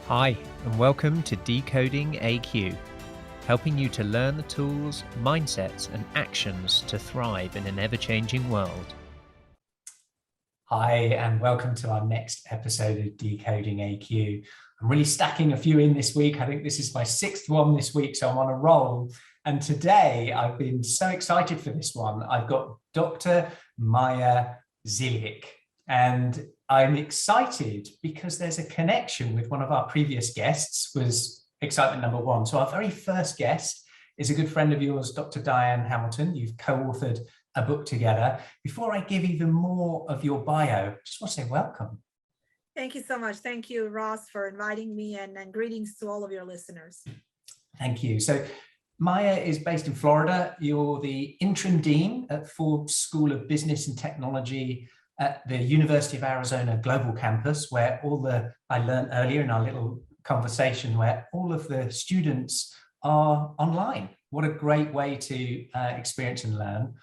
Hi, and welcome to Decoding AQ, helping you to learn the tools, mindsets, and actions to thrive in an ever-changing world. Hi, and welcome to our next episode of Decoding AQ. I'm really stacking a few in this week. I think this is my sixth one this week, so I'm on a roll. And today I've been so excited for this one. I've got Dr. Maja Zelihic, and I'm excited because there's a connection with one of our previous guests, was excitement number one. So our very first guest is a good friend of yours, Dr. Diane Hamilton. You've co-authored a book together. Before I give even more of your bio, I just want to say welcome. Thank you so much. Thank you, Ross, for inviting me, and greetings to all of your listeners. Thank you. So Maja is based in Florida. You're the interim dean at Forbes School of Business and Technology at the University of Arizona Global Campus, where I learned earlier in our little conversation, where all of the students are online. What a great way to experience and learn.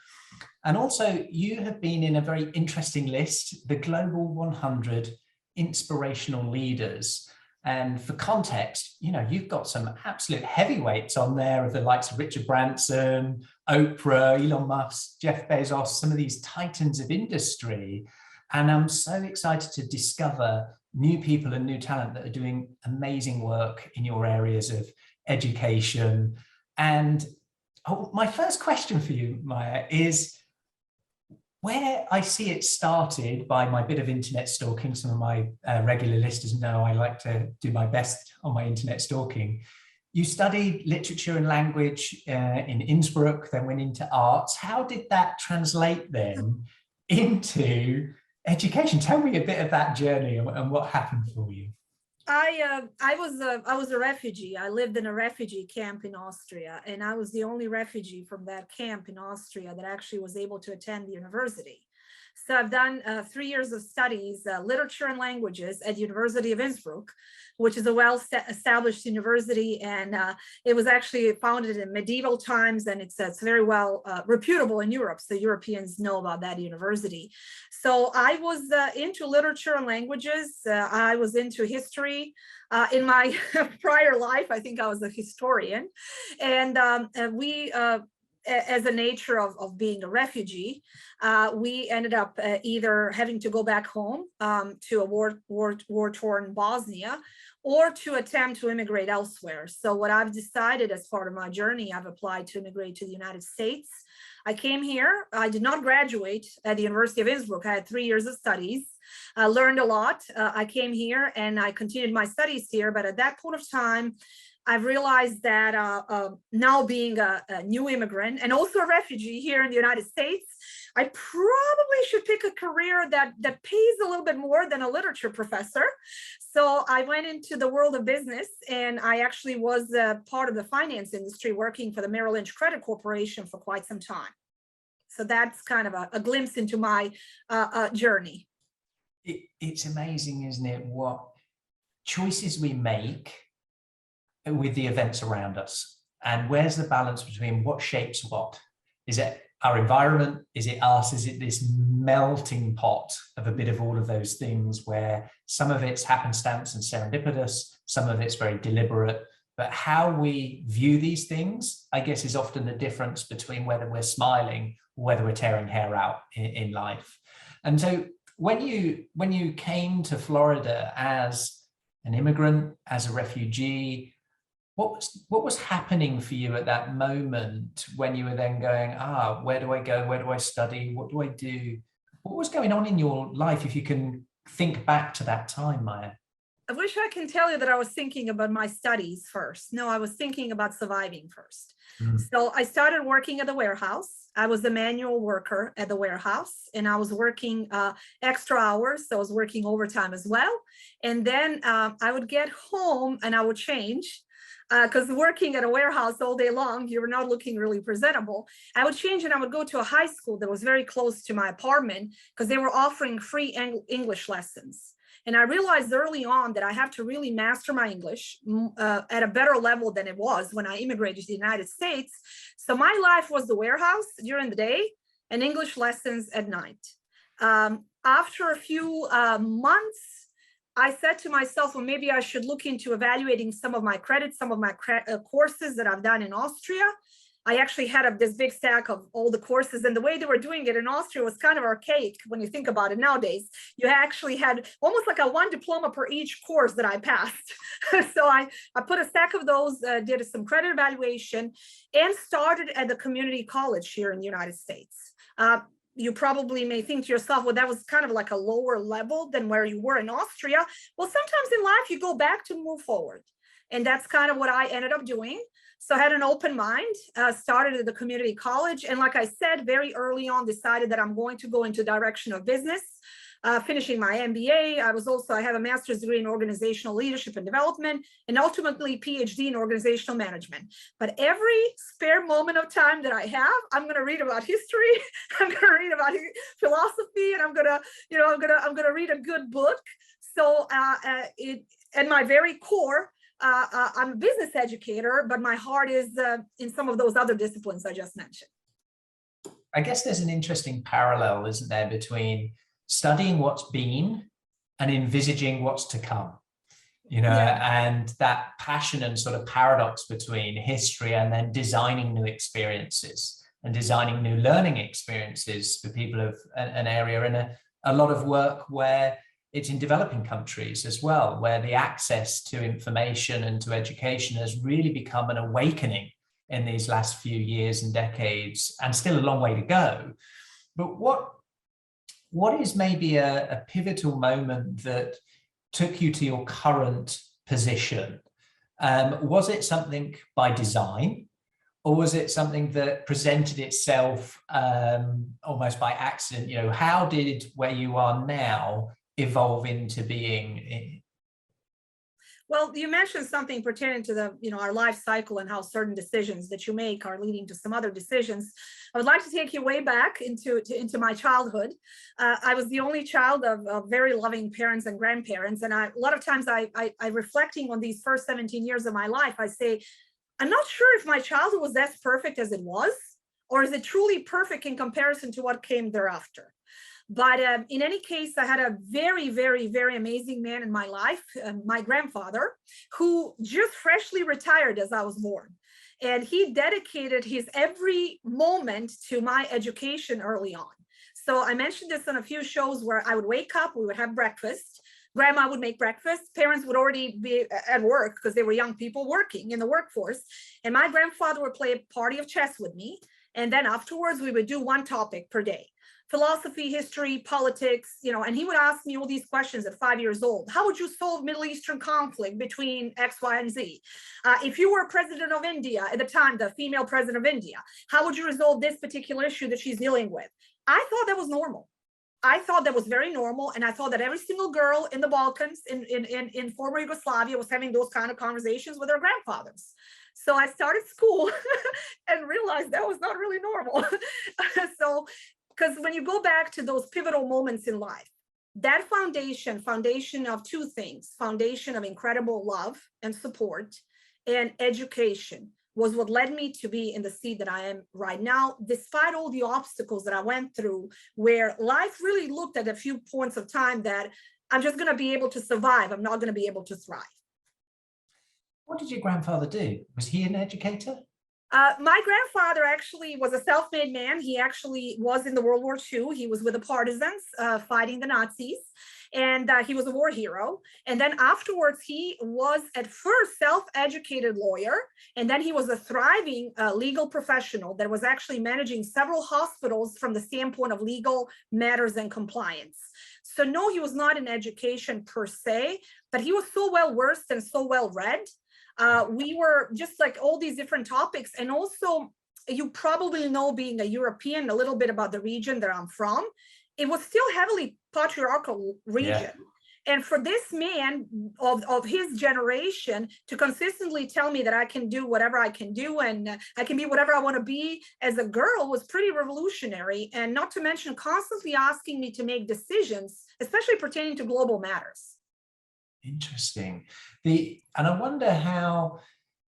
And also, you have been in a very interesting list, the Global 100 Inspirational Leaders. And for context, you've got some absolute heavyweights on there of the likes of Richard Branson, Oprah, Elon Musk, Jeff Bezos, some of these titans of industry. And I'm so excited to discover new people and new talent that are doing amazing work in your areas of education. And my first question for you, Maja, is where I see it started by my bit of internet stalking. Some of my regular listeners know I like to do my best on my internet stalking. You studied literature and language in Innsbruck, then went into arts. How did that translate then into education? Tell me a bit of that journey and what happened for you. I was a refugee. I lived in a refugee camp in Austria, and I was the only refugee from that camp in Austria that actually was able to attend the university. So I've done 3 years of studies, literature and languages at University of Innsbruck, which is a well-established university, and it was actually founded in medieval times, and it's very well reputable in Europe, so Europeans know about that university. So I was into literature and languages. I was into history. In my prior life, I think I was a historian, and we as a nature of being a refugee, we ended up either having to go back home to a war-torn Bosnia, or to attempt to immigrate elsewhere. So what I've decided as part of my journey, I've applied to immigrate to the United States. I came here. I did not graduate at the University of Innsbruck. I had 3 years of studies. I learned a lot. I came here and I continued my studies here. But at that point of time, I've realized that now being a new immigrant and also a refugee here in the United States, I probably should pick a career that pays a little bit more than a literature professor. So I went into the world of business, and I actually was part of the finance industry, working for the Merrill Lynch Credit Corporation for quite some time. So that's kind of a glimpse into my journey. It's amazing, isn't it, what choices we make with the events around us, and where's the balance between what shapes what? Is it our environment? Is it us? Is it this melting pot of a bit of all of those things, where some of it's happenstance and serendipitous, some of it's very deliberate, but how we view these things, I guess, is often the difference between whether we're smiling or whether we're tearing hair out in life. And so when you came to as an immigrant, as a refugee, what was happening for you at that moment when you were then going, where do I go? Where do I study? What do I do? What was going on in your life, if you can think back to that time, Maja? I wish I can tell you that I was thinking about my studies first. No, I was thinking about surviving first. So I started working at the warehouse. I was a manual worker at the warehouse, and I was working extra hours. So I was working overtime as well. And then I would get home and I would change, because working at a warehouse all day long, you were not looking really presentable. I would change and I would go to a high school that was very close to my apartment, because they were offering free English lessons. And I realized early on that I have to really master my English at a better level than it was when I immigrated to the United States. So my life was the warehouse during the day and English lessons at night. After a few months, I said to myself, well, maybe I should look into evaluating some of my credits, some of my courses that I've done in Austria. I actually had this big stack of all the courses, and the way they were doing it in Austria was kind of archaic when you think about it nowadays. You actually had almost like a 1 diploma per each course that I passed. So I put a stack of those, did some credit evaluation, and started at the community college here in the United States. You probably may think to yourself, well, that was kind of like a lower level than where you were in Austria. Well, sometimes in life you go back to move forward. And that's kind of what I ended up doing. So I had an open mind, started at the community college. And like I said, very early on, decided that I'm going to go into direction of business, finishing my MBA. I have a master's degree in organizational leadership and development, and ultimately PhD in organizational management. But every spare moment of time that I have, I'm going to read about history. I'm going to read about philosophy, and I'm going to read a good book. So at my very core, I'm a business educator, but my heart is in some of those other disciplines I just mentioned. I guess there's an interesting parallel, isn't there, between studying what's been and envisaging what's to come, and that passion and sort of paradox between history and then designing new experiences and designing new learning experiences for people of an area, and a lot of work where it's in developing countries as well, where the access to information and to education has really become an awakening in these last few years and decades, and still a long way to go. But what is maybe a pivotal moment that took you to your current position? Was it something by design, or was it something that presented itself almost by accident? How did where you are now evolve into being? Well, you mentioned something pertaining to the, our life cycle and how certain decisions that you make are leading to some other decisions. I would like to take you way back into my childhood. I was the only child of very loving parents and grandparents. And a lot of times I reflecting on these first 17 years of my life, I say, I'm not sure if my childhood was as perfect as it was, or is it truly perfect in comparison to what came thereafter? But in any case, I had a very, very, very amazing man in my life, my grandfather, who just freshly retired as I was born. And he dedicated his every moment to my education early on. So I mentioned this on a few shows where I would wake up, we would have breakfast. Grandma would make breakfast. Parents would already be at work because they were young people working in the workforce. And my grandfather would play a party of chess with me. And then afterwards, we would do one topic per day. Philosophy, history, politics, and he would ask me all these questions at 5 years old. How would you solve Middle Eastern conflict between X, Y, and Z? If you were president of India at the time, the female president of India, how would you resolve this particular issue that she's dealing with? I thought that was normal. I thought that was very normal. And I thought that every single girl in the Balkans, in former Yugoslavia, was having those kind of conversations with their grandfathers. So I started school and realized that was not really normal. Because when you go back to those pivotal moments in life, that foundation of two things, foundation of incredible love and support and education, was what led me to be in the seat that I am right now, despite all the obstacles that I went through, where life really looked at a few points of time that I'm just going to be able to survive. I'm not going to be able to thrive. What did your grandfather do? Was he an educator? My grandfather actually was a self-made man. He actually was in the World War II. He was with the partisans fighting the Nazis, and he was a war hero. And then afterwards, he was at first self-educated lawyer, and then he was a thriving legal professional that was actually managing several hospitals from the standpoint of legal matters and compliance. So no, he was not in education per se, but he was so well-versed and so well-read. We were just like all these different topics. And also, you probably know, being a European, a little bit about the region that I'm from, it was still heavily patriarchal region. Yeah. And for this man of his generation to consistently tell me that I can do whatever I can do and I can be whatever I want to be as a girl was pretty revolutionary. And not to mention constantly asking me to make decisions, especially pertaining to global matters. Interesting. And I wonder how,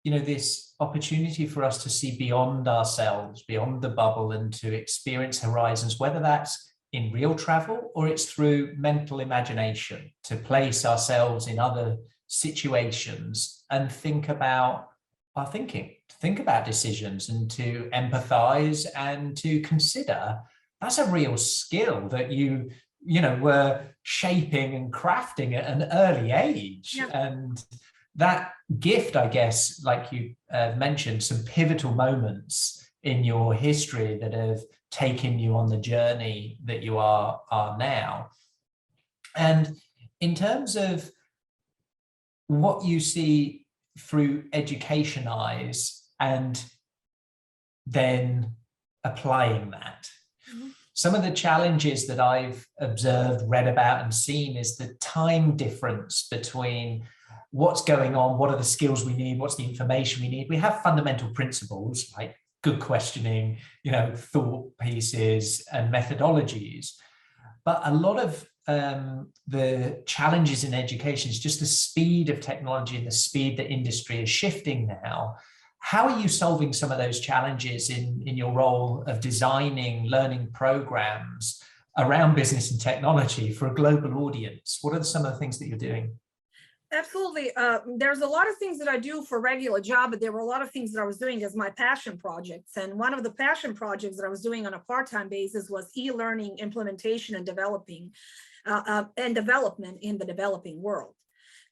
this opportunity for us to see beyond ourselves, beyond the bubble, and to experience horizons, whether that's in real travel, or it's through mental imagination to place ourselves in other situations and think about our thinking, to think about decisions and to empathize and to consider. That's a real skill that you were shaping and crafting at an early age. Yeah. And that gift, I guess, like you mentioned, some pivotal moments in your history that have taken you on the journey that you are now. And in terms of what you see through education eyes and then applying that, some of the challenges that I've observed, read about and seen is the time difference between what's going on, what are the skills we need, what's the information we need. We have fundamental principles like good questioning, thought pieces and methodologies. But a lot of the challenges in education is just the speed of technology and the speed that industry is shifting now. How are you solving some of those challenges in your role of designing learning programs around business and technology for a global audience? What are some of the things that you're doing? Absolutely. There's a lot of things that I do for a regular job, but there were a lot of things that I was doing as my passion projects. And one of the passion projects that I was doing on a part-time basis was e-learning implementation and developing and development in the developing world.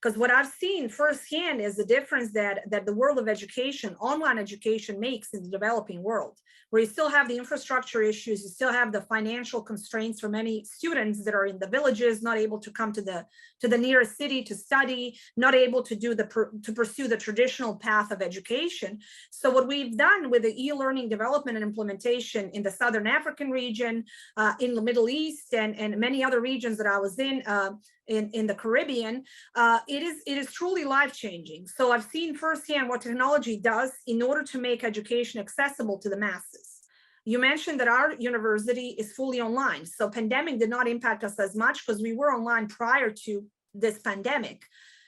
Because what I've seen firsthand is the difference that the world of education, online education, makes in the developing world, where you still have the infrastructure issues, you still have the financial constraints for many students that are in the villages, not able to come to the nearest city to study, not able to to pursue the traditional path of education. So what we've done with the e-learning development and implementation in the Southern African region, in the Middle East, and many other regions that I was in the Caribbean, it is truly life-changing. So I've seen firsthand what technology does in order to make education accessible to the masses. You mentioned that our university is fully online. So pandemic did not impact us as much because we were online prior to this pandemic.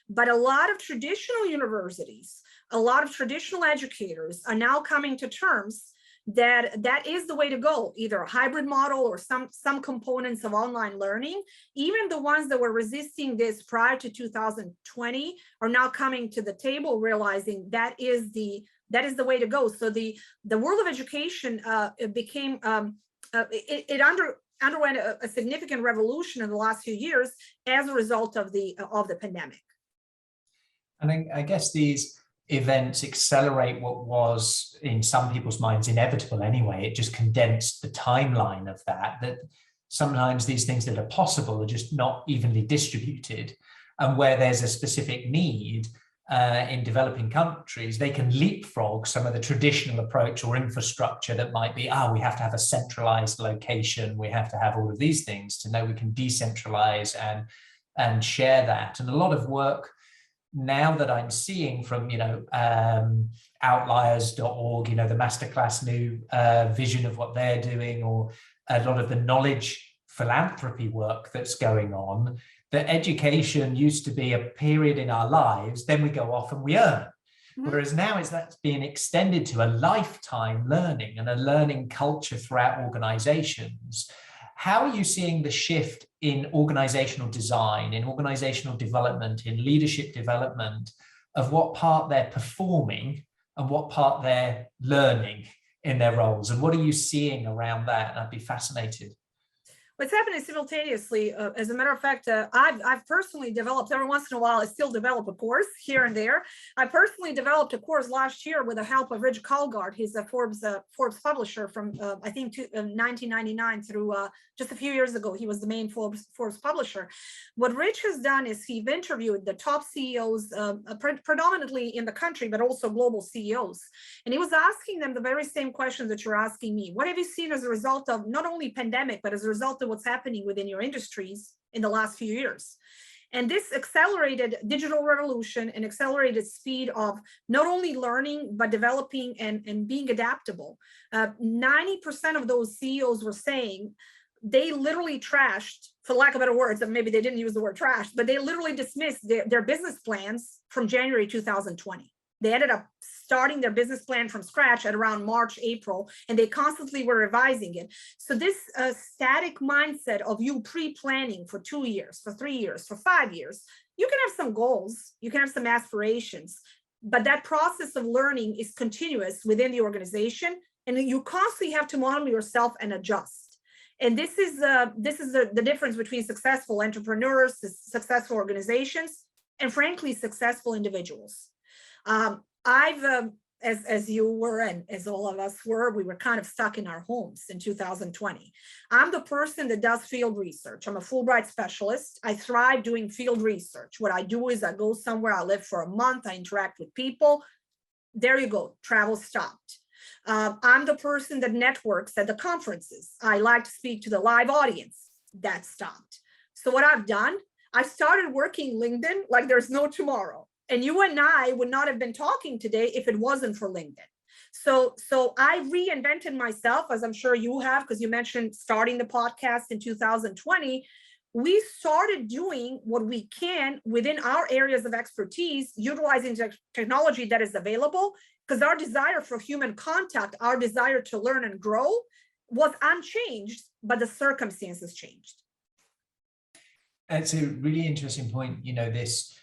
But a lot of traditional universities, a lot of traditional educators are now coming to terms that is the way to go, either a hybrid model or some components of online learning. Even the ones that were resisting this prior to 2020 are now coming to the table, realizing that is the way to go. So the world of education became it underwent a significant revolution in the last few years as a result of the pandemic. And I guess these events accelerate what was in some people's minds inevitable anyway. It just condensed the timeline of that sometimes these things that are possible are just not evenly distributed, and where there's a specific need in developing countries, they can leapfrog some of the traditional approach or infrastructure that might be, we have to have a centralized location, we have to have all of these things, to know we can decentralize and share that. And a lot of work now that I'm seeing from, outliers.org, the masterclass new vision of what they're doing, or a lot of the knowledge philanthropy work that's going on, that education used to be a period in our lives, then we go off and we earn. Mm-hmm. Whereas now that's being extended to a lifetime learning and a learning culture throughout organizations. How are you seeing the shift in organizational design, in organizational development, in leadership development, of what part they're performing and what part they're learning in their roles? And what are you seeing around that? I'd be fascinated. What's happening simultaneously, as a matter of fact, I've personally developed, every once in a while, I still develop a course here and there. I personally developed a course last year with the help of Richard Branson. He's a Forbes publisher from, I think, 1999 through just a few years ago. He was the main Forbes publisher. What Rich has done is he's interviewed the top CEOs, predominantly in the country, but also global CEOs. And he was asking them the very same questions that you're asking me. What have you seen as a result of not only pandemic, but as a result of what's happening within your industries in the last few years? And this accelerated digital revolution and accelerated speed of not only learning, but developing and being adaptable. 90% of those CEOs were saying they literally trashed, for lack of better words, and maybe they didn't use the word trash, but they literally dismissed their business plans from January 2020. They ended up starting their business plan from scratch at around March, April, and they constantly were revising it. So this static mindset of you pre-planning for 2 years, for 3 years, for 5 years, you can have some goals, you can have some aspirations, but that process of learning is continuous within the organization, and you constantly have to monitor yourself and adjust. And this is the difference between successful entrepreneurs, successful organizations, and frankly, successful individuals. As you were, and as all of us were, we were kind of stuck in our homes in 2020. I'm the person that does field research. I'm a Fulbright specialist. I thrive doing field research. What I do is I go somewhere, I live for a month, I interact with people. There you go, travel stopped. I'm the person that networks at the conferences. I like to speak to the live audience. That stopped. So what I've done, I started working LinkedIn like there's no tomorrow. And you and I would not have been talking today if it wasn't for LinkedIn. So I reinvented myself, as I'm sure you have, because you mentioned starting the podcast in 2020. We started doing what we can within our areas of expertise, utilizing technology that is available, because our desire for human contact, our desire to learn and grow was unchanged, but the circumstances changed. It's a really interesting point. This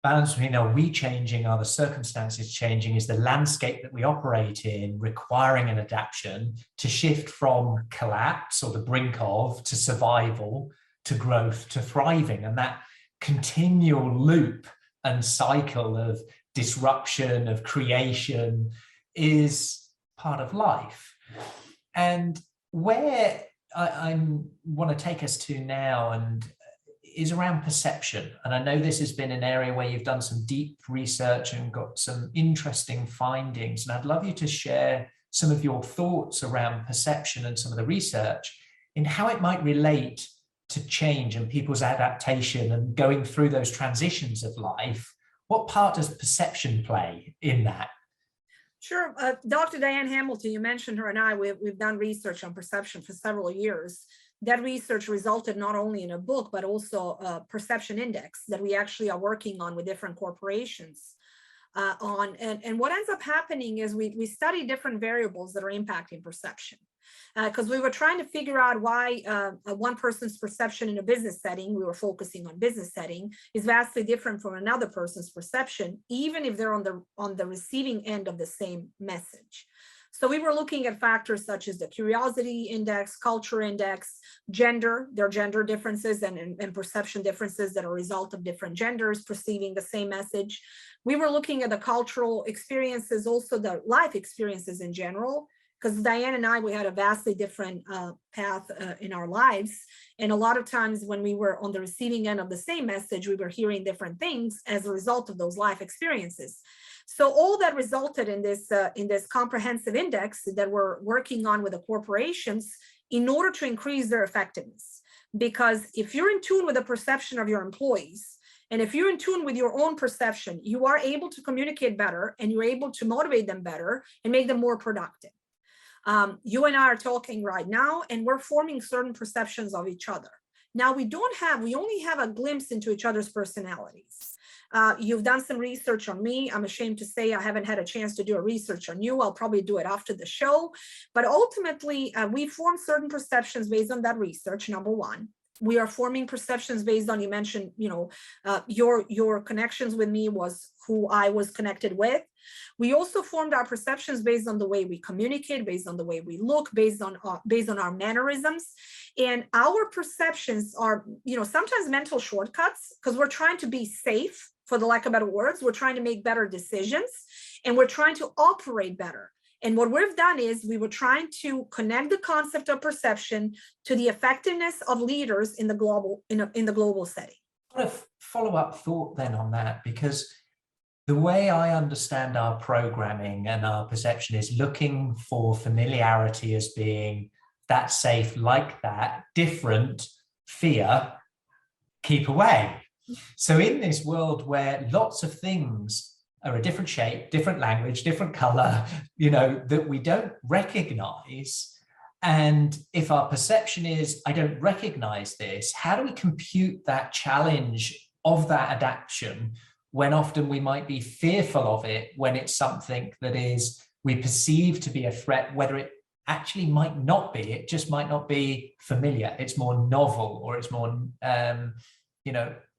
balance between are we changing, are the circumstances changing, is the landscape that we operate in requiring an adaptation to shift from collapse or the brink of to survival to growth to thriving. And that continual loop and cycle of disruption, of creation is part of life. And where I want to take us to now and is around perception. And I know this has been an area where you've done some deep research and got some interesting findings. And I'd love you to share some of your thoughts around perception and some of the research in how it might relate to change and people's adaptation and going through those transitions of life. What part does perception play in that? Sure. Dr. Diane Hamilton, you mentioned her, and we've done research on perception for several years. That research resulted not only in a book, but also a perception index that we actually are working on with different corporations on. And what ends up happening is we study different variables that are impacting perception. Because we were trying to figure out why one person's perception in a business setting, we were focusing on business setting, is vastly different from another person's perception, even if they're on the receiving end of the same message. So we were looking at factors such as the curiosity index, culture index, gender, there are gender differences and perception differences that are a result of different genders perceiving the same message. We were looking at the cultural experiences, also the life experiences in general, because Diane and I, we had a vastly different path in our lives. And a lot of times when we were on the receiving end of the same message, we were hearing different things as a result of those life experiences. So all that resulted in this comprehensive index that we're working on with the corporations in order to increase their effectiveness. Because if you're in tune with the perception of your employees, and if you're in tune with your own perception, you are able to communicate better and you're able to motivate them better and make them more productive. You and I are talking right now, and we're forming certain perceptions of each other. Now we only have a glimpse into each other's personalities. You've done some research on me. I'm ashamed to say I haven't had a chance to do a research on you. I'll probably do it after the show. But ultimately, we form certain perceptions based on that research, number one. We are forming perceptions based on, you mentioned, your connections with me was who I was connected with. We also formed our perceptions based on the way we communicate, based on the way we look, based on our mannerisms. And our perceptions are, sometimes mental shortcuts because we're trying to be safe, for the lack of better words. We're trying to make better decisions and we're trying to operate better. And what we've done is we were trying to connect the concept of perception to the effectiveness of leaders in the global setting. I want to follow up thought then on that, because the way I understand our programming and our perception is looking for familiarity as being that safe, like that, different, fear, keep away. So in this world where lots of things are a different shape, different language, different color, that we don't recognize. And if our perception is, I don't recognize this, how do we compute that challenge of that adaptation when often we might be fearful of it when it's something that is we perceive to be a threat, whether it actually might not be. It just might not be familiar. It's more novel, or it's more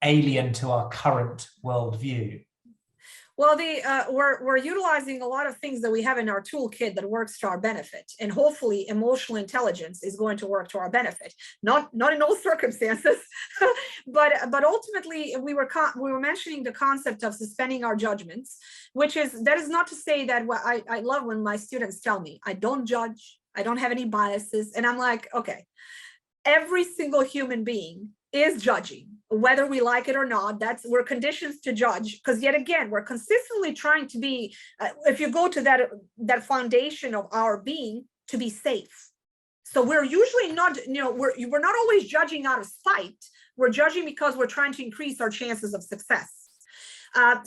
alien to our current worldview. Well, we're utilizing a lot of things that we have in our toolkit that works to our benefit, and hopefully emotional intelligence is going to work to our benefit. Not in all circumstances, but ultimately we were mentioning the concept of suspending our judgments, that is not to say that I love when my students tell me I don't judge, I don't have any biases, and I'm like, okay, every single human being is judging, whether we like it or not. We're conditioned to judge, because yet again, we're consistently trying to be, if you go to that foundation of our being, to be safe. So we're usually not, we're not always judging out of spite. We're judging because we're trying to increase our chances of success.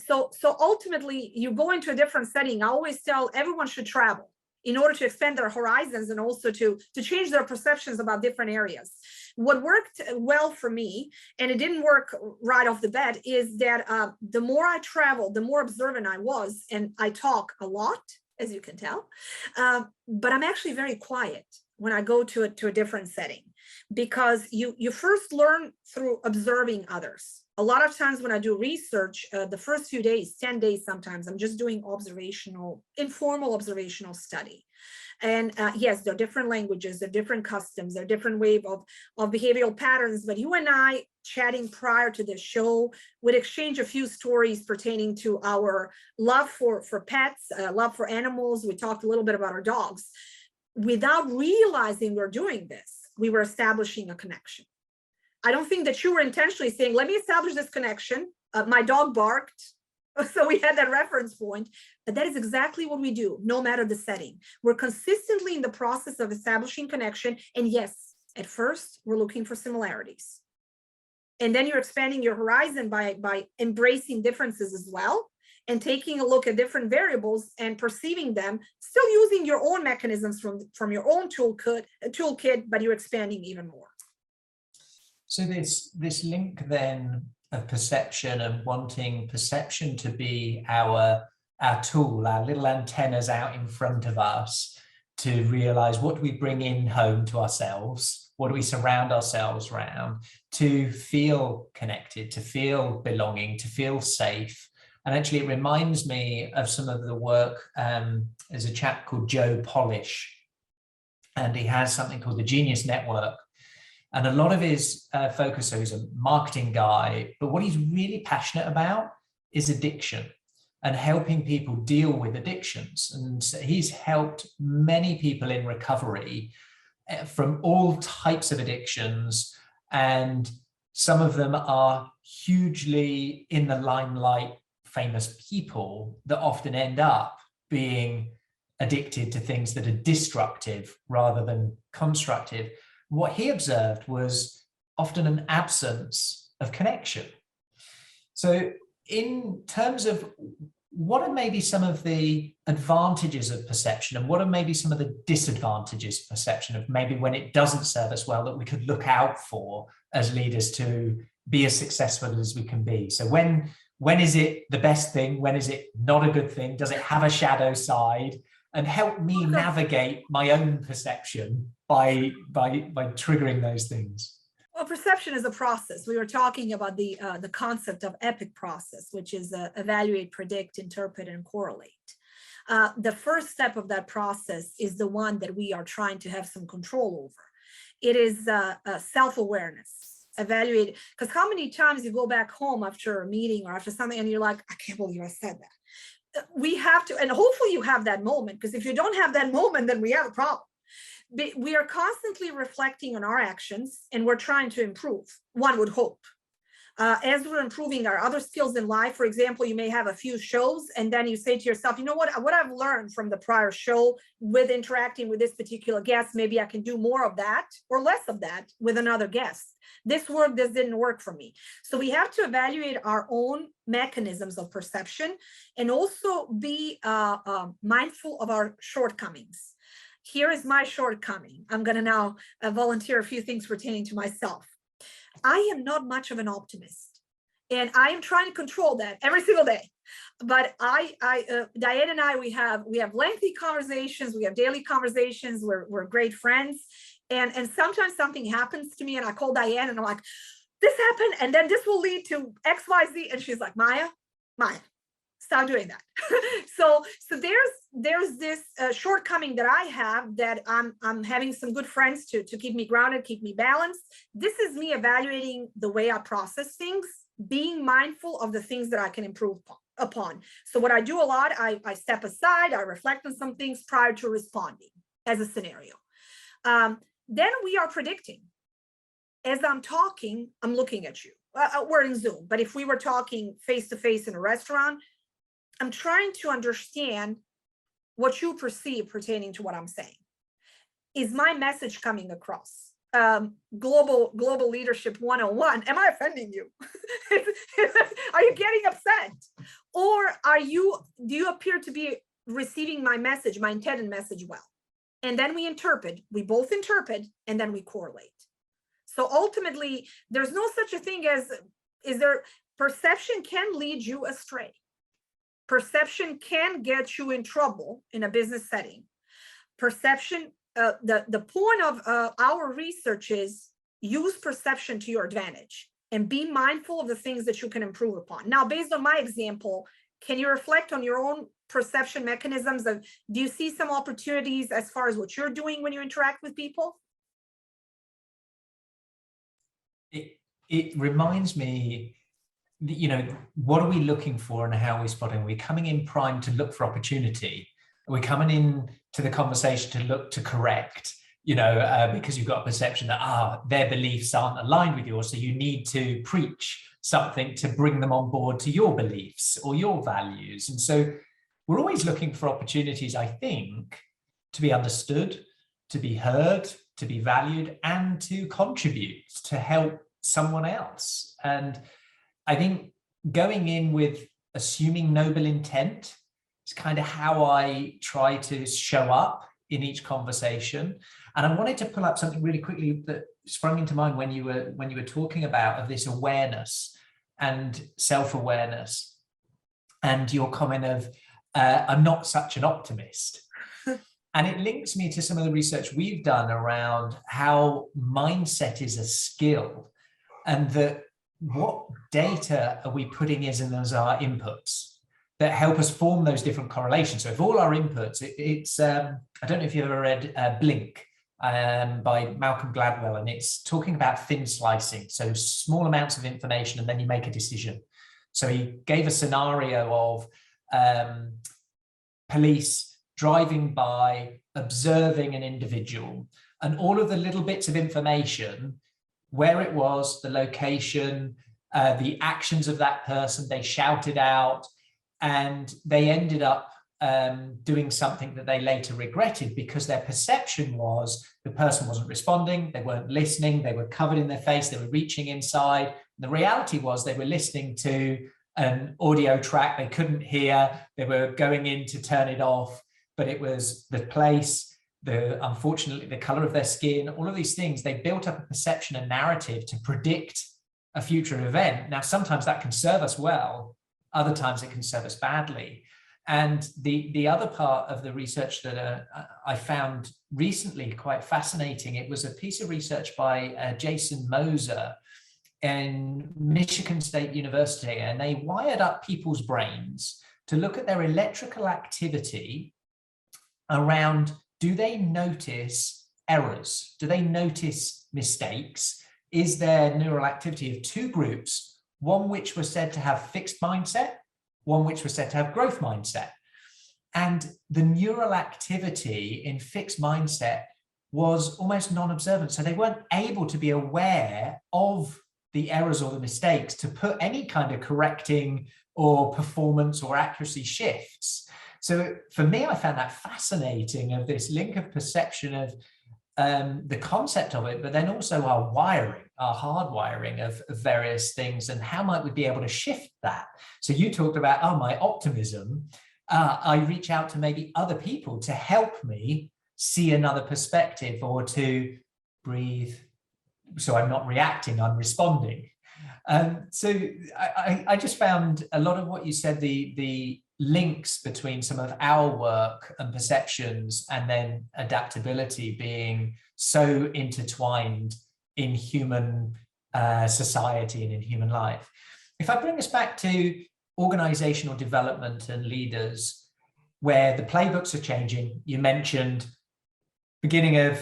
So ultimately, you go into a different setting. I always tell everyone should travel in order to expand their horizons, and also to change their perceptions about different areas. What worked well for me, and it didn't work right off the bat, is that the more I traveled, the more observant I was, and I talk a lot, as you can tell, but I'm actually very quiet when I go to a different setting, because you first learn through observing others. A lot of times when I do research, the first few days, 10 days sometimes, I'm just doing informal observational study. And yes, there are different languages, there are different customs, there are different ways of behavioral patterns, but you and I chatting prior to the show would exchange a few stories pertaining to our love for pets, love for animals. We talked a little bit about our dogs. Without realizing we're doing this, we were establishing a connection. I don't think that you were intentionally saying, let me establish this connection. My dog barked, so we had that reference point, but that is exactly what we do, no matter the setting. We're consistently in the process of establishing connection. And yes, at first, we're looking for similarities. And then you're expanding your horizon by embracing differences as well, and taking a look at different variables and perceiving them, still using your own mechanisms from your own toolkit, but you're expanding even more. So this link then of perception, and wanting perception to be our tool, our little antennas out in front of us to realize what do we bring in home to ourselves, what do we surround ourselves around, to feel connected, to feel belonging, to feel safe. And actually it reminds me of some of the work, there's a chap called Joe Polish, and he has something called the Genius Network. And a lot of his focus, so he's a marketing guy, but what he's really passionate about is addiction and helping people deal with addictions. And so he's helped many people in recovery from all types of addictions. And some of them are hugely in the limelight, famous people that often end up being addicted to things that are destructive rather than constructive. What he observed was often an absence of connection. So in terms of what are maybe some of the advantages of perception, and what are maybe some of the disadvantages of perception, of maybe when it doesn't serve us well, that we could look out for as leaders to be as successful as we can be? So when is it the best thing? When is it not a good thing? Does it have a shadow side? And help me navigate my own perception by triggering those things. Well, perception is a process. We were talking about the concept of epic process, which is evaluate, predict, interpret, and correlate. The first step of that process is the one that we are trying to have some control over. It is self-awareness. Evaluate, because how many times you go back home after a meeting or after something and you're like, I can't believe I said that. We have to, and hopefully you have that moment, because if you don't have that moment, then we have a problem. We are constantly reflecting on our actions, and we're trying to improve, one would hope. As we're improving our other skills in life, for example, you may have a few shows, and then you say to yourself, you know what I've learned from the prior show with interacting with this particular guest, maybe I can do more of that or less of that with another guest. This didn't work for me. So we have to evaluate our own mechanisms of perception, and also be mindful of our shortcomings. Here is my shortcoming. I'm going to now volunteer a few things pertaining to myself. I am not much of an optimist. And I am trying to control that every single day. But Diane and I, we have lengthy conversations. We have daily conversations. We're great friends. And sometimes something happens to me and I call Diane and I'm like, this happened. And then this will lead to X, Y, Z. And she's like, Maja, stop doing that. so there's this shortcoming that I have, that I'm having some good friends to keep me grounded, keep me balanced. This is me evaluating the way I process things, being mindful of the things that I can improve upon. So what I do a lot, I step aside, I reflect on some things prior to responding as a scenario. Then we are predicting. As I'm talking, I'm looking at you. We're in Zoom, but if we were talking face-to-face in a restaurant, I'm trying to understand what you perceive pertaining to what I'm saying. Is my message coming across? Global leadership 101. Am I offending you? Are you getting upset? Or do you appear to be receiving my message, my intended message well? And then we both interpret, and then we correlate. So ultimately, there's no such a thing as, perception can lead you astray. Perception can get you in trouble in a business setting. Perception, the point of our research is use perception to your advantage and be mindful of the things that you can improve upon. Now, based on my example, can you reflect on your own perception mechanisms? Do you see some opportunities as far as what you're doing when you interact with people? It reminds me, what are we looking for and how are we spotting? Are we coming in primed to look for opportunity? Are we coming in to the conversation to look to correct, because you've got a perception that, their beliefs aren't aligned with yours, so you need to preach something to bring them on board to your beliefs or your values. And so we're always looking for opportunities, I think, to be understood, to be heard, to be valued, and to contribute, to help someone else. And I think going in with assuming noble intent is kind of how I try to show up in each conversation. And I wanted to pull up something really quickly that sprung into mind when you were talking of this awareness and self-awareness, and your comment of I'm not such an optimist. And it links me to some of the research we've done around how mindset is a skill, and that what data are we putting in as our inputs that help us form those different correlations. So if all our inputs, it's I don't know if you've ever read Blink by Malcolm Gladwell, and it's talking about thin slicing. So small amounts of information and then you make a decision. So he gave a scenario of police driving by, observing an individual, and all of the little bits of information, where it was, the location, the actions of that person, they shouted out, and they ended up doing something that they later regretted because their perception was the person wasn't responding, they weren't listening, they were covered in their face, they were reaching inside. The reality was they were listening to an audio track they couldn't hear, they were going in to turn it off, but it was the place, unfortunately, the color of their skin, all of these things. They built up a perception and narrative to predict a future event. Now, sometimes that can serve us well, other times it can serve us badly. And the other part of the research that I found recently quite fascinating, it was a piece of research by Jason Moser in Michigan State University, and they wired up people's brains to look at their electrical activity around, do they notice errors? Do they notice mistakes? Is there neural activity of two groups, one which was said to have fixed mindset, one which was said to have growth mindset? And the neural activity in fixed mindset was almost non-observant. So they weren't able to be aware of the errors or the mistakes to put any kind of correcting or performance or accuracy shifts. So for me, I found that fascinating, of this link of perception of the concept of it, but then also our wiring, our hardwiring of various things, and how might we be able to shift that? So you talked about, my optimism. I reach out to maybe other people to help me see another perspective, or to breathe. So I'm not reacting, I'm responding. So I just found a lot of what you said, the links between some of our work and perceptions and then adaptability being so intertwined in human society and in human life. If I bring us back to organizational development and leaders, where the playbooks are changing, you mentioned beginning of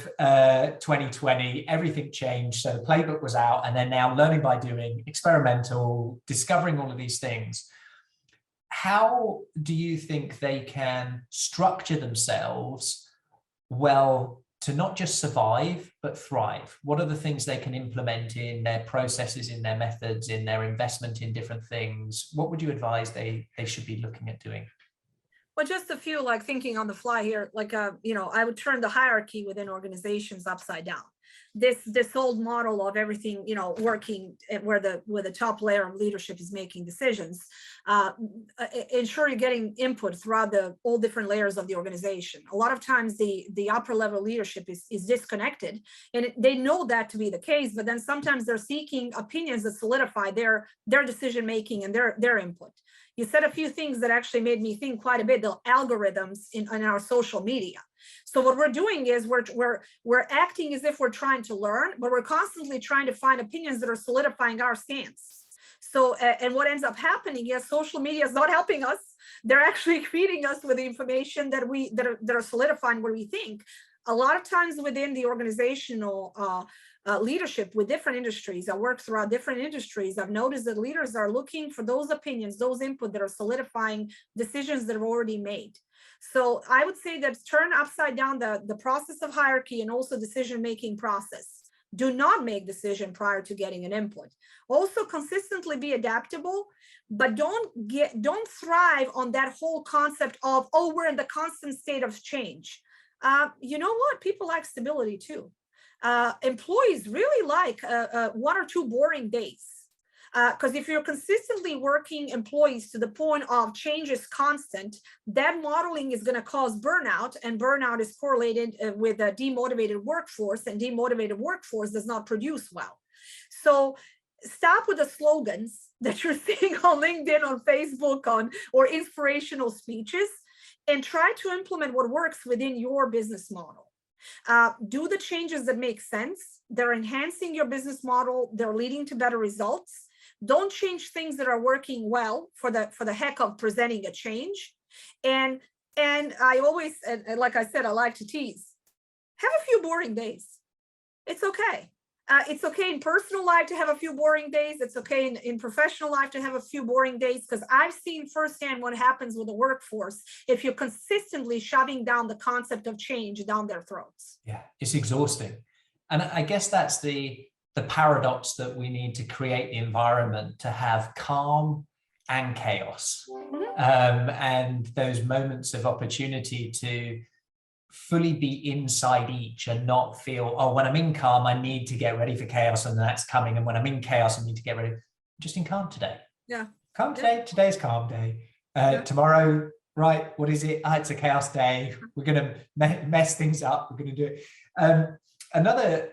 2020, everything changed. So the playbook was out, and then now learning by doing, experimental, discovering all of these things. How do you think they can structure themselves well to not just survive, but thrive? What are the things they can implement in their processes, in their methods, in their investment in different things? What would you advise they should be looking at doing? Well, just a few, like thinking on the fly here, like, I would turn the hierarchy within organizations upside down. This old model of everything, working where the top layer of leadership is making decisions, ensure you're getting input throughout all different layers of the organization. A lot of times the upper level leadership is disconnected, and they know that to be the case, but then sometimes they're seeking opinions that solidify their decision making and their input. You said a few things that actually made me think quite a bit, the algorithms in our social media. So what we're doing is we're acting as if we're trying to learn, but we're constantly trying to find opinions that are solidifying our stance. So, and what ends up happening is social media is not helping us. They're actually feeding us with the information that are solidifying what we think. A lot of times within the organizational leadership with different industries, I work throughout different industries, I've noticed that leaders are looking for those opinions, those input that are solidifying decisions that are already made. So I would say that turn upside down the process of hierarchy and also decision-making process. Do not make decision prior to getting an input. Also consistently be adaptable, but don't thrive on that whole concept of, oh, we're in the constant state of change. You know what? People like stability too. Employees really like 1 or 2 boring days. Because if you're consistently working employees to the point of change is constant, that modeling is going to cause burnout, and burnout is correlated with a demotivated workforce, and demotivated workforce does not produce well. So stop with the slogans that you're seeing on LinkedIn, on Facebook, or inspirational speeches, and try to implement what works within your business model. Do the changes that make sense. They're enhancing your business model. They're leading to better results. Don't change things that are working well for the heck of presenting a change. And I always, and like I said, I like to tease. Have a few boring days. It's okay. It's okay in personal life to have a few boring days. It's okay in professional life to have a few boring days, because I've seen firsthand what happens with the workforce if you're consistently shoving down the concept of change down their throats. Yeah, it's exhausting. And I guess that's the paradox that we need to create the environment to have calm and chaos, and those moments of opportunity to fully be inside each and not feel, oh, when I'm in calm, I need to get ready for chaos and that's coming. And when I'm in chaos, I need to get ready. Just in calm today. Yeah. Calm today. Yeah. Today's calm day. Tomorrow, right, what is it? It's a chaos day. We're going to mess things up. We're going to do it. Another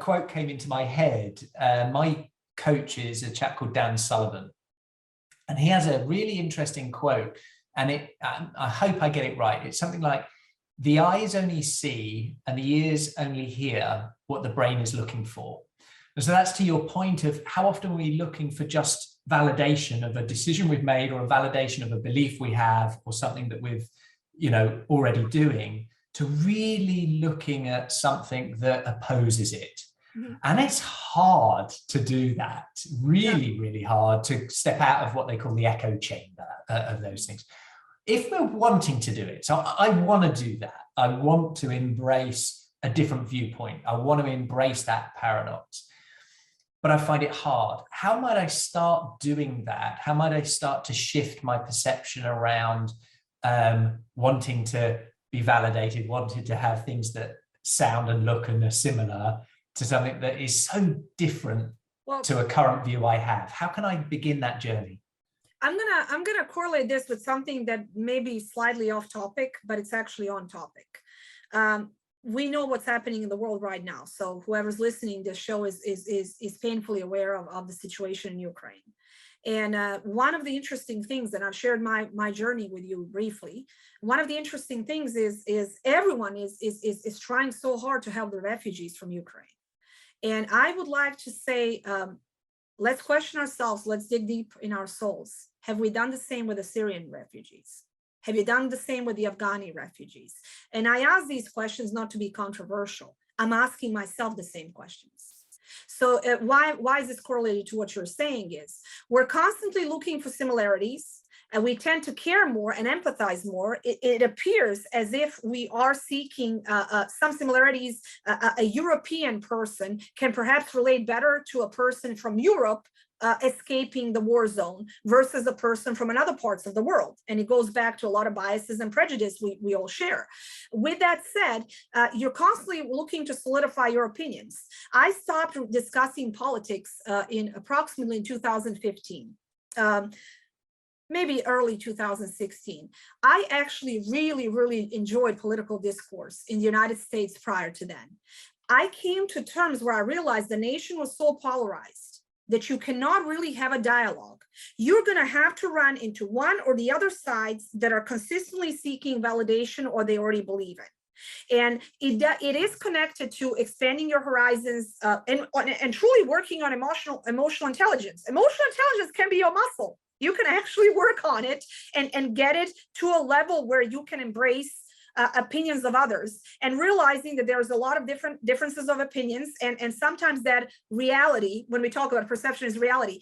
quote came into my head. My coach is a chap called Dan Sullivan, and he has a really interesting quote, and I hope I get it right. It's something like, the eyes only see and the ears only hear what the brain is looking for. And so that's to your point of how often are we looking for just validation of a decision we've made, or a validation of a belief we have, or something that we've already doing, to really looking at something that opposes it. Mm-hmm. And it's hard to do that, really hard to step out of what they call the echo chamber of those things. If we're wanting to do it, so I want to do that. I want to embrace a different viewpoint. I want to embrace that paradox, but I find it hard. How might I start doing that? How might I start to shift my perception around wanting to be validated, wanting to have things that sound and look and are similar, to something that is so different to a current view I have? How can I begin that journey? I'm gonna correlate this with something that may be slightly off topic, but it's actually on topic. we know what's happening in the world right now. So whoever's listening, this show is painfully aware of the situation in Ukraine. And one of the interesting things, and I've shared my journey with you briefly, one of the interesting things is everyone is trying so hard to help the refugees from Ukraine. And I would like to say, let's question ourselves, let's dig deep in our souls. Have we done the same with the Syrian refugees? Have you done the same with the Afghani refugees? And I ask these questions not to be controversial. I'm asking myself the same questions. So why is this correlated to what you're saying is, we're constantly looking for similarities, and we tend to care more and empathize more. It appears as if we are seeking some similarities. A European person can perhaps relate better to a person from Europe escaping the war zone versus a person from another parts of the world. And it goes back to a lot of biases and prejudice we all share. With that said, you're constantly looking to solidify your opinions. I stopped discussing politics in approximately 2015. Maybe early 2016. I actually really enjoyed political discourse in the United States prior to then. I came to terms where I realized the nation was so polarized that you cannot really have a dialogue. You're going to have to run into one or the other sides that are consistently seeking validation or they already believe it. And it is connected to expanding your horizons and truly working on emotional intelligence. Emotional intelligence can be your muscle. You can actually work on it and get it to a level where you can embrace opinions of others, and realizing that there's a lot of differences of opinions, and sometimes that reality, when we talk about perception, is reality.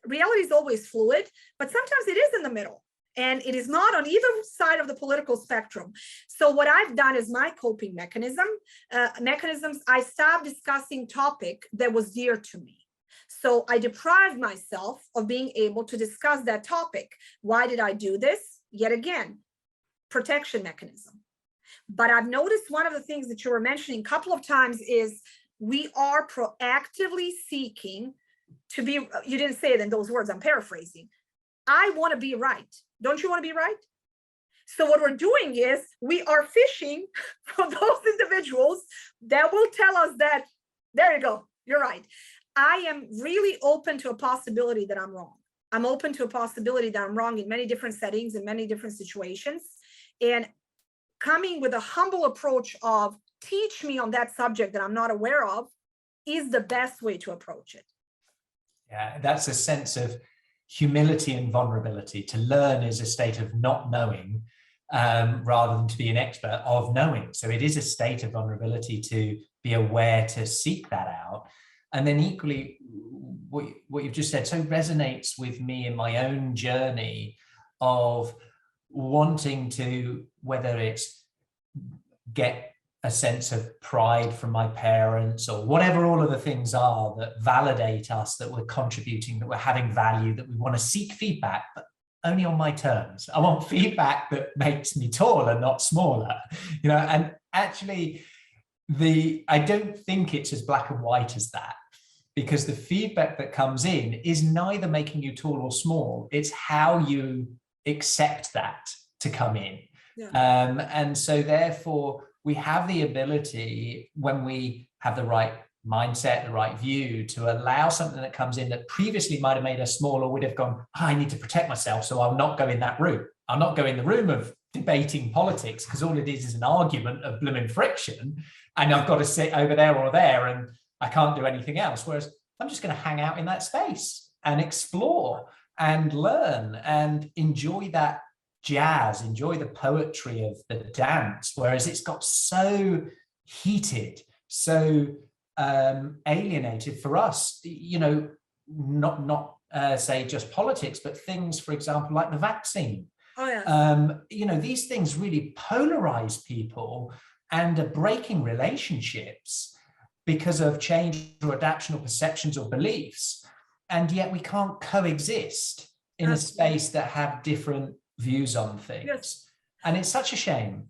Reality is always fluid, but sometimes it is in the middle, and it is not on either side of the political spectrum. So what I've done is my coping mechanisms, I stopped discussing topic that was dear to me. So I deprived myself of being able to discuss that topic. Why did I do this? Yet again, protection mechanism. But I've noticed one of the things that you were mentioning a couple of times is we are proactively seeking to be, you didn't say it in those words, I'm paraphrasing. I want to be right. Don't you want to be right? So what we're doing is we are fishing for those individuals that will tell us that, there you go, you're right. I am really open to a possibility that I'm wrong. I'm open to a possibility that I'm wrong in many different settings, in many different situations. And coming with a humble approach of teach me on that subject that I'm not aware of is the best way to approach it. Yeah, that's a sense of humility and vulnerability. To learn is a state of not knowing rather than to be an expert of knowing. So it is a state of vulnerability to be aware, to seek that out. And then equally, what you've just said so resonates with me in my own journey of wanting to, whether it's get a sense of pride from my parents or whatever all of the things are that validate us, that we're contributing, that we're having value, that we want to seek feedback, but only on my terms. I want feedback that makes me taller, not smaller, you know. And actually, I don't think it's as black and white as that, because the feedback that comes in is neither making you tall or small. It's how you accept that to come in. Yeah. And so therefore, we have the ability, when we have the right mindset, the right view, to allow something that comes in that previously might have made us small, or would have gone, I need to protect myself, so I'll not go in that route. I'll not go in the room of debating politics, because all it is an argument of blooming friction, and I've got to sit over there or there, and I can't do anything else. Whereas I'm just going to hang out in that space and explore and learn and enjoy that jazz, enjoy the poetry of the dance. Whereas it's got so heated, so alienated for us, you know, not say just politics, but things, for example, like the vaccine. Oh, yeah. You know, these things really polarize people and are breaking relationships because of change or adaptation or perceptions or beliefs. And yet we can't coexist in a space that have different views on things. Yes. And it's such a shame.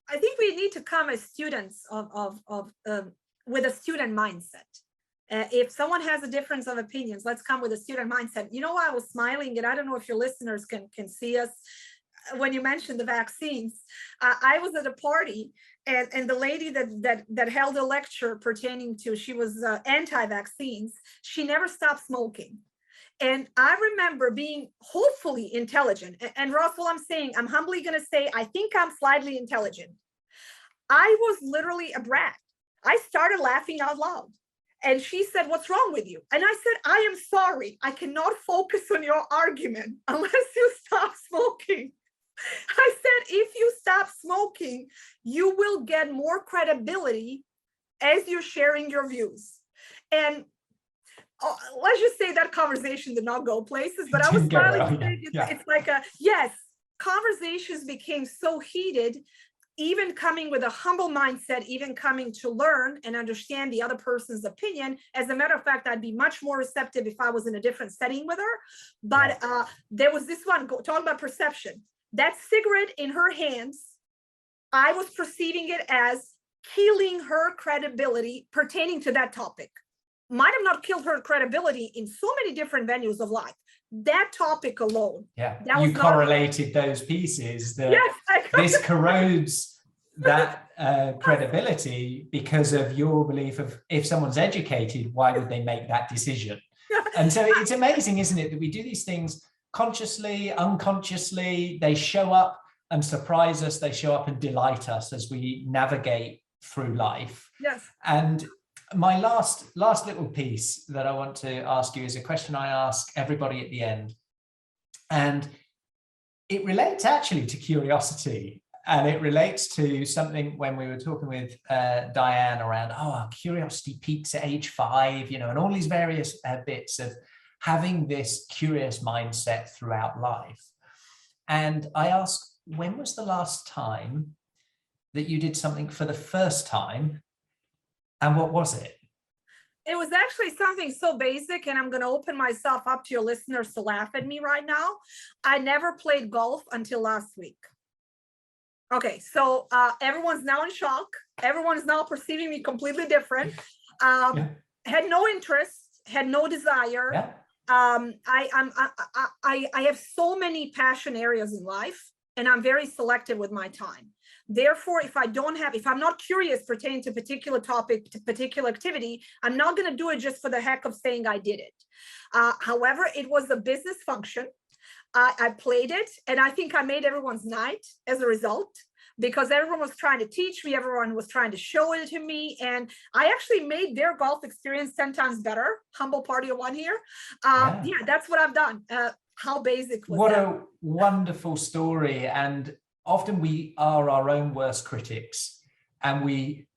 I think we need to come as students with a student mindset. If someone has a difference of opinions, let's come with a student mindset. You know why I was smiling? And I don't know if your listeners can see us. when you mentioned the vaccines, I was at a party, and the lady that held a lecture pertaining to, she was anti-vaccines. She never stopped smoking. And I remember being hopefully intelligent. And Ross, what I'm saying, I'm humbly going to say, I think I'm slightly intelligent. I was literally a brat. I started laughing out loud. And she said, "What's wrong with you?" And I said, "I am sorry. I cannot focus on your argument unless you stop smoking." I said, "If you stop smoking, you will get more credibility as you're sharing your views." And let's just say that conversation did not go places, but I was smiling. It's like yes, conversations became so heated, even coming with a humble mindset, even coming to learn and understand the other person's opinion. As a matter of fact, I'd be much more receptive if I was in a different setting with her. But there was this one, talking about perception. That cigarette in her hands, I was perceiving it as killing her credibility pertaining to that topic. Might have not killed her credibility in so many different venues of life. That topic alone. Yeah, you correlated those pieces that this corrodes that credibility because of your belief of, if someone's educated, why would they make that decision? And so it's amazing, isn't it, that we do these things consciously, unconsciously. They show up and surprise us. They show up and delight us as we navigate through life. Yes. And my last little piece that I want to ask you is a question I ask everybody at the end. And it relates actually to curiosity. And it relates to something when we were talking with Diane around, our curiosity peaks at age 5, and all these various bits of having this curious mindset throughout life. And I asked, when was the last time that you did something for the first time? And what was it? It was actually something so basic, and I'm going to open myself up to your listeners to laugh at me right now. I never played golf until last week. Okay, so everyone's now in shock. Everyone's now perceiving me completely different. Had no interest, had no desire. Yeah. I have so many passion areas in life, and I'm very selective with my time. Therefore, if I'm not curious pertaining to a particular topic, to particular activity, I'm not going to do it just for the heck of saying I did it. However, it was a business function. I played it, and I think I made everyone's night as a result, because everyone was trying to teach me, everyone was trying to show it to me, and I actually made their golf experience 10 times better. Humble party of one here. Yeah, that's what I've done. How basic was that? What a wonderful story. And often we are our own worst critics, and we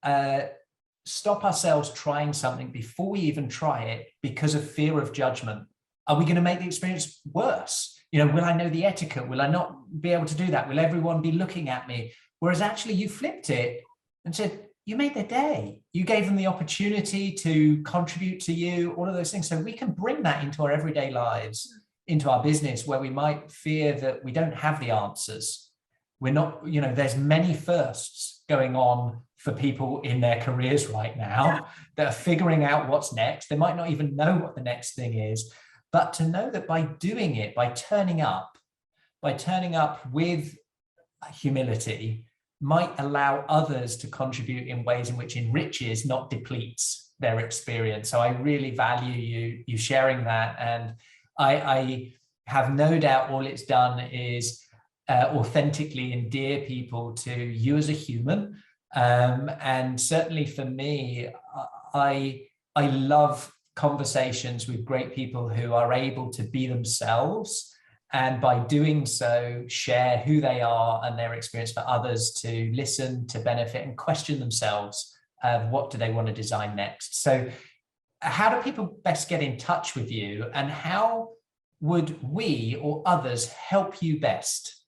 stop ourselves trying something before we even try it because of fear of judgment. Are we going to make the experience worse? Will I know the etiquette? Will I not be able to do that? Will everyone be looking at me? Whereas actually you flipped it and said, you made their day. You gave them the opportunity to contribute to you, all of those things. So we can bring that into our everyday lives, into our business, where we might fear that we don't have the answers. We're not, there's many firsts going on for people in their careers right now that are figuring out what's next. They might not even know what the next thing is, but to know that by doing it, by turning up with humility, might allow others to contribute in ways in which enriches, not depletes their experience. So I really value you sharing that. And I have no doubt all it's done is authentically endear people to you as a human. And certainly for me, I love conversations with great people who are able to be themselves, and by doing so, share who they are and their experience for others to listen, to benefit, and question themselves. What do they want to design next? So how do people best get in touch with you, and how would we or others help you best?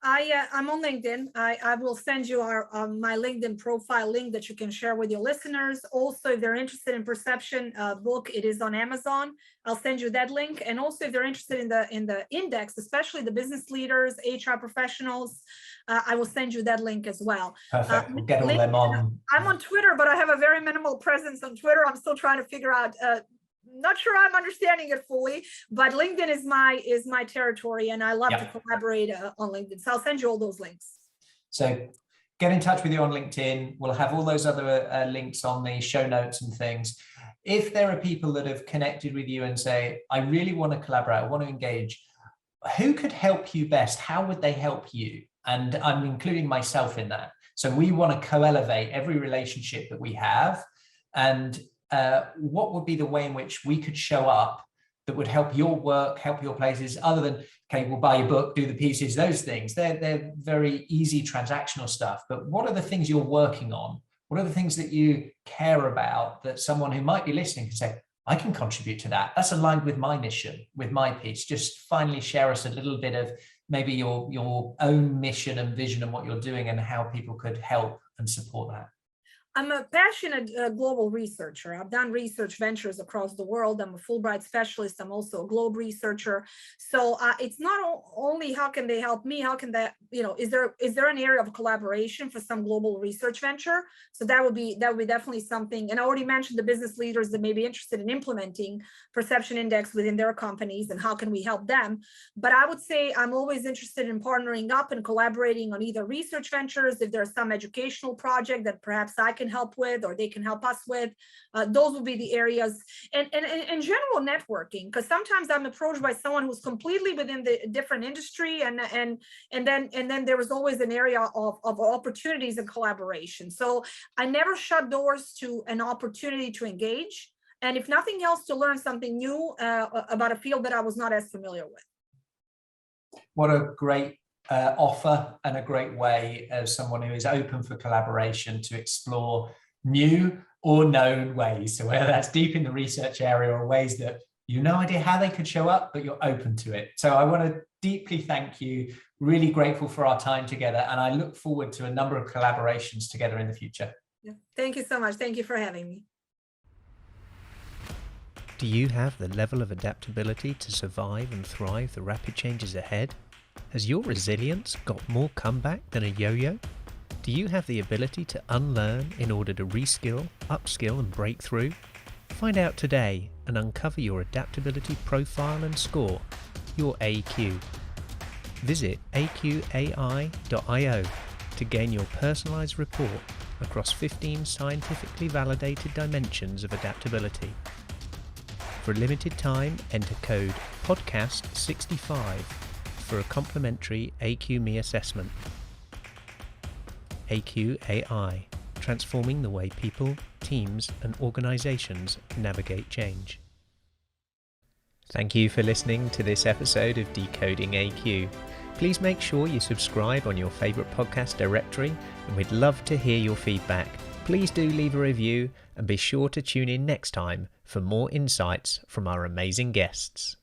I'm on LinkedIn. I will send you my LinkedIn profile link that you can share with your listeners. Also, if they're interested in Perception book, it is on Amazon. I'll send you that link. And also, if they're interested in the index, especially the business leaders, HR professionals, I will send you that link as well. Perfect. We'll get all them on. I'm on Twitter, but I have a very minimal presence on Twitter. I'm still trying to figure out not sure I'm understanding it fully, but LinkedIn is my territory, and I love to collaborate on LinkedIn. So I'll send you all those links. So get in touch with you on LinkedIn. We'll have all those other links on the show notes and things. If there are people that have connected with you and say, I really want to collaborate, I want to engage, who could help you best? How would they help you? And I'm including myself in that. So we want to co-elevate every relationship that we have. And what would be the way in which we could show up that would help your work, help your places, other than, okay, we'll buy your book, do the pieces, those things. They're very easy transactional stuff. But what are the things you're working on? What are the things that you care about that someone who might be listening can say, I can contribute to that. That's aligned with my mission, with my piece. Just finally share us a little bit of maybe your own mission and vision and what you're doing and how people could help and support that. I'm a passionate global researcher. I've done research ventures across the world. I'm a Fulbright specialist. I'm also a globe researcher. So it's not only how can they help me, how can that, is there an area of collaboration for some global research venture? So that would be definitely something. And I already mentioned the business leaders that may be interested in implementing perception index within their companies and how can we help them. But I would say I'm always interested in partnering up and collaborating on either research ventures, if there's some educational project that perhaps I can help with or they can help us with. Those will be the areas, and general networking, because sometimes I'm approached by someone who's completely within the different industry, and then there was always an area of opportunities and collaboration. So I never shut doors to an opportunity to engage, and if nothing else, to learn something new about a field that I was not as familiar with. What a great offer and a great way as someone who is open for collaboration to explore new or known ways. So whether that's deep in the research area or ways that you have no idea how they could show up, but you're open to it. So I want to deeply thank you. Really grateful for our time together. And I look forward to a number of collaborations together in the future. Yeah. Thank you so much. Thank you for having me. Do you have the level of adaptability to survive and thrive the rapid changes ahead? Has your resilience got more comeback than a yo-yo? Do you have the ability to unlearn in order to reskill, upskill and break through? Find out today and uncover your adaptability profile and score, your AQ. Visit AQai.io to gain your personalized report across 15 scientifically validated dimensions of adaptability. For a limited time, enter code PODCAST65 for a complimentary AQME assessment. AQai, transforming the way people, teams and organizations navigate change. Thank you for listening to this episode of Decoding AQ. Please make sure you subscribe on your favorite podcast directory, and we'd love to hear your feedback. Please do leave a review and be sure to tune in next time for more insights from our amazing guests.